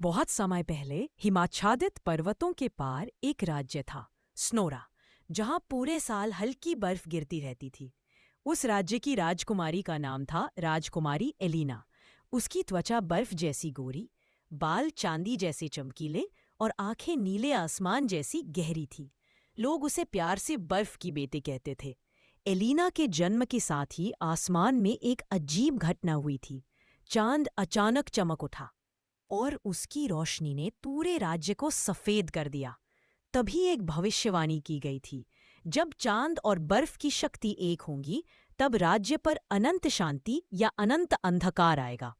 बहुत समय पहले हिमाच्छादित पर्वतों के पार एक राज्य था, स्नोरा, जहां पूरे साल हल्की बर्फ गिरती रहती थी। उस राज्य की राजकुमारी का नाम था राजकुमारी एलिना। उसकी त्वचा बर्फ जैसी गोरी, बाल चांदी जैसे चमकीले और आंखें नीले आसमान जैसी गहरी थी। लोग उसे प्यार से बर्फ की बेटी कहते थे। एलिना के जन्म के साथ ही आसमान में एक अजीब घटना हुई थी। चांद अचानक चमक उठा और उसकी रोशनी ने पूरे राज्य को सफेद कर दिया। तभी एक भविष्यवाणी की गई थी, जब चांद और बर्फ की शक्ति एक होंगी, तब राज्य पर अनंत शांति या अनंत अंधकार आएगा।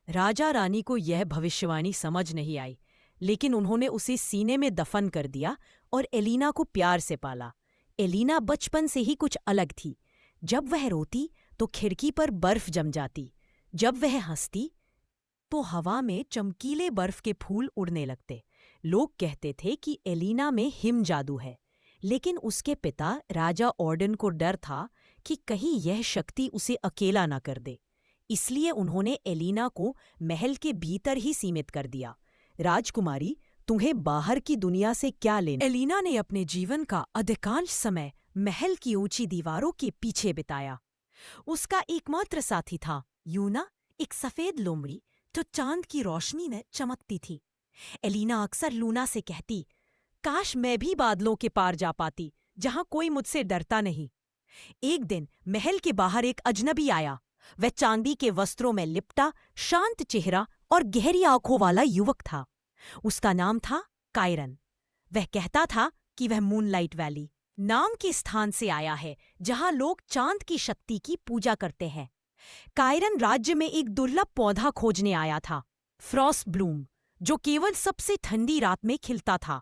राजा रानी को यह भविष्यवाणी समझ नहीं आई, लेकिन उन्होंने उसे सीने में दफन कर दिया और एलिना को प्यार से पाला। एलिना बचपन से ही कुछ अलग थी। जब वह रोती तो खिड़की पर बर्फ जम जाती, जब वह हंसती तो हवा में चमकीले बर्फ के फूल उड़ने लगते। लोग कहते थे कि एलिना में हिम जादू है, लेकिन उसके पिता राजा ऑर्डन को डर था कि कहीं यह शक्ति उसे अकेला न कर दे। इसलिए उन्होंने एलिना को महल के भीतर ही सीमित कर दिया। राजकुमारी, तुम्हें बाहर की दुनिया से क्या लेना? एलिना ने अपने जीवन का अधिकांश समय महल की ऊंची दीवारों के पीछे बिताया। उसका एकमात्र साथी था यूना, एक सफेद लोमड़ी जो चांद की रोशनी में चमकती थी। एलिना अक्सर लूना से कहती, काश मैं भी बादलों के पार जा पाती, जहां कोई मुझसे डरता नहीं। एक दिन महल के बाहर एक अजनबी आया। वह चांदी के वस्त्रों में लिपटा, शांत चेहरा और गहरी आंखों वाला युवक था। उसका नाम था कायरन। वह कहता था कि वह मूनलाइट वैली नाम के स्थान से आया है, जहां लोग चांद की शक्ति की पूजा करते हैं। कायरन राज्य में एक दुर्लभ पौधा खोजने आया था, फ्रॉस्ट ब्लूम, जो केवल सबसे ठंडी रात में खिलता था।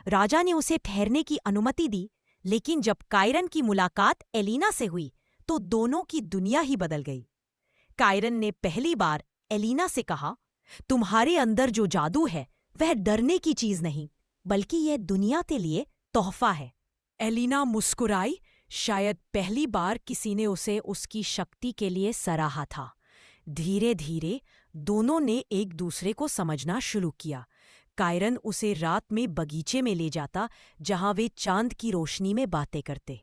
राजा ने उसे ठहरने की अनुमति दी, लेकिन जब कायरन की मुलाकात एलिना से हुई तो दोनों की दुनिया ही बदल गई। कायरन ने पहली बार एलिना से कहा, तुम्हारे अंदर जो जादू है वह डरने की चीज नहीं, बल्कि यह दुनिया के लिए तोहफा है। एलिना मुस्कुराई। शायद पहली बार किसी ने उसे उसकी शक्ति के लिए सराहा था। धीरे धीरे दोनों ने एक दूसरे को समझना शुरू किया। कायरन उसे रात में बगीचे में ले जाता, जहां वे चांद की रोशनी में बातें करते।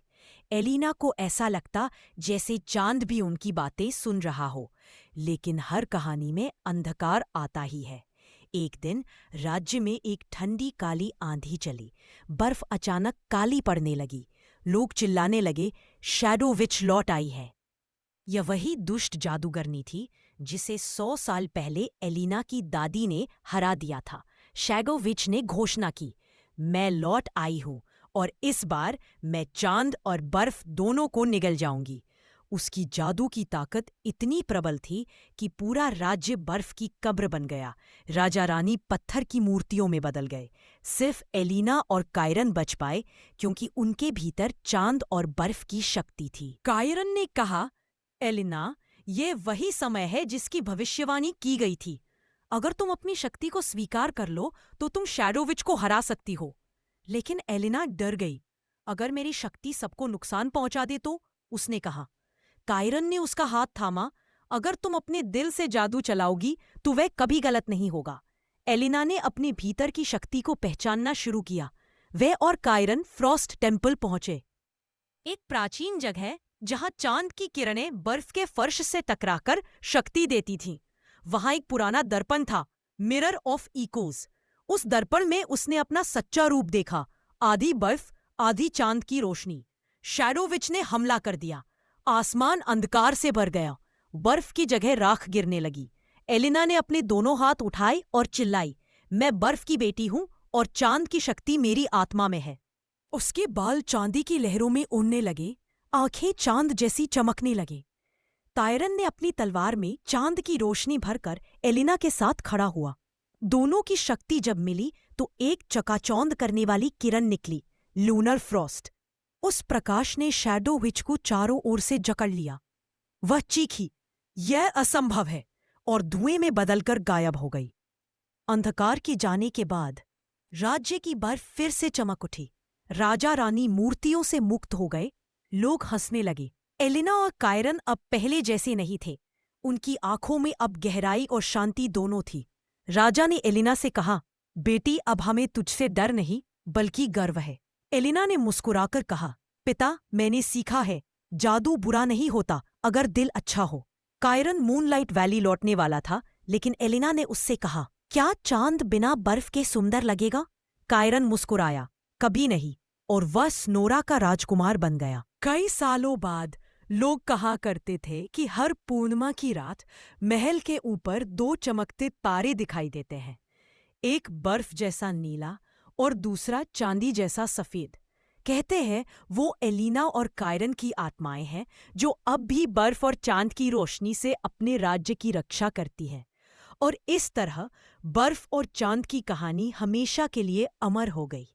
एलिना को ऐसा लगता जैसे चांद भी उनकी बातें सुन रहा हो। लेकिन हर कहानी में अंधकार आता ही है। एक दिन राज्य में एक ठंडी काली आंधी चली। बर्फ अचानक काली पड़ने लगी। लोग चिल्लाने लगे, शैडो विच लौट आई है। यह वही दुष्ट जादूगरनी थी जिसे 100 साल पहले एलिना की दादी ने हरा दिया था। शैडो विच ने घोषणा की, मैं लौट आई हूं और इस बार मैं चांद और बर्फ दोनों को निगल जाऊंगी। उसकी जादू की ताकत इतनी प्रबल थी कि पूरा राज्य बर्फ की कब्र बन गया। राजा रानी पत्थर की मूर्तियों में बदल गए। सिर्फ एलिना और कायरन बच पाए, क्योंकि उनके भीतर चांद और बर्फ की शक्ति थी। कायरन ने कहा, एलिना, ये वही समय है जिसकी भविष्यवाणी की गई थी। अगर तुम अपनी शक्ति को स्वीकार कर लो तो तुम शैडोविच को हरा सकती हो। लेकिन एलिना डर गई। अगर मेरी शक्ति सबको नुकसान पहुंचा दे तो? उसने कहा। कायरन ने उसका हाथ थामा। अगर तुम अपने दिल से जादू चलाओगी तो वह कभी गलत नहीं होगा। एलिना ने अपने भीतर की शक्ति को पहचानना शुरू किया। वह और कायरन फ्रॉस्ट टेम्पल पहुंचे, एक प्राचीन जगह जहां चांद की किरणें बर्फ के फर्श से टकराकर शक्ति देती थीं। वहां एक पुराना दर्पण था, मिरर ऑफ इकोज। उस दर्पण में उसने अपना सच्चा रूप देखा, आधी बर्फ आधी चांद की रोशनी। शैडोविच ने हमला कर दिया। आसमान अंधकार से भर गया। बर्फ की जगह राख गिरने लगी। एलिना ने अपने दोनों हाथ उठाए और चिल्लाई, मैं बर्फ की बेटी हूं और चांद की शक्ति मेरी आत्मा में है। उसके बाल चांदी की लहरों में उड़ने लगे, आंखें चांद जैसी चमकने लगी। कायरन ने अपनी तलवार में चांद की रोशनी भरकर एलिना के साथ खड़ा हुआ। दोनों की शक्ति जब मिली तो एक चकाचौंध करने वाली किरण निकली, लूनर फ्रॉस्ट। उस प्रकाश ने शैडो विच को चारों ओर से जकड़ लिया। वह चीखी, यह असंभव है, और धुएं में बदलकर गायब हो गई। अंधकार के जाने के बाद राज्य की बर्फ फिर से चमक उठी। राजा रानी मूर्तियों से मुक्त हो गए। लोग हंसने लगे। एलिना और कायरन अब पहले जैसे नहीं थे। उनकी आंखों में अब गहराई और शांति दोनों थी। राजा ने एलिना से कहा, बेटी अब हमें तुझसे डर नहीं बल्कि गर्व है। एलिना ने मुस्कुराकर कहा, पिता मैंने सीखा है, जादू बुरा नहीं होता अगर दिल अच्छा हो। कायरन मूनलाइट वैली लौटने वाला था, लेकिन एलिना ने उससे कहा, क्या चांद बिना बर्फ के सुंदर लगेगा? कायरन मुस्कुराया, कभी नहीं, और वह स्नोरा का राजकुमार बन गया। कई सालों बाद लोग कहा करते थे कि हर पूर्णिमा की रात महल के ऊपर दो चमकते तारे दिखाई देते हैं, एक बर्फ जैसा नीला और दूसरा चांदी जैसा सफेद। कहते हैं वो एलिना और कायरन की आत्माएं हैं जो अब भी बर्फ और चांद की रोशनी से अपने राज्य की रक्षा करती हैं। और इस तरह बर्फ और चांद की कहानी हमेशा के लिए अमर हो गई।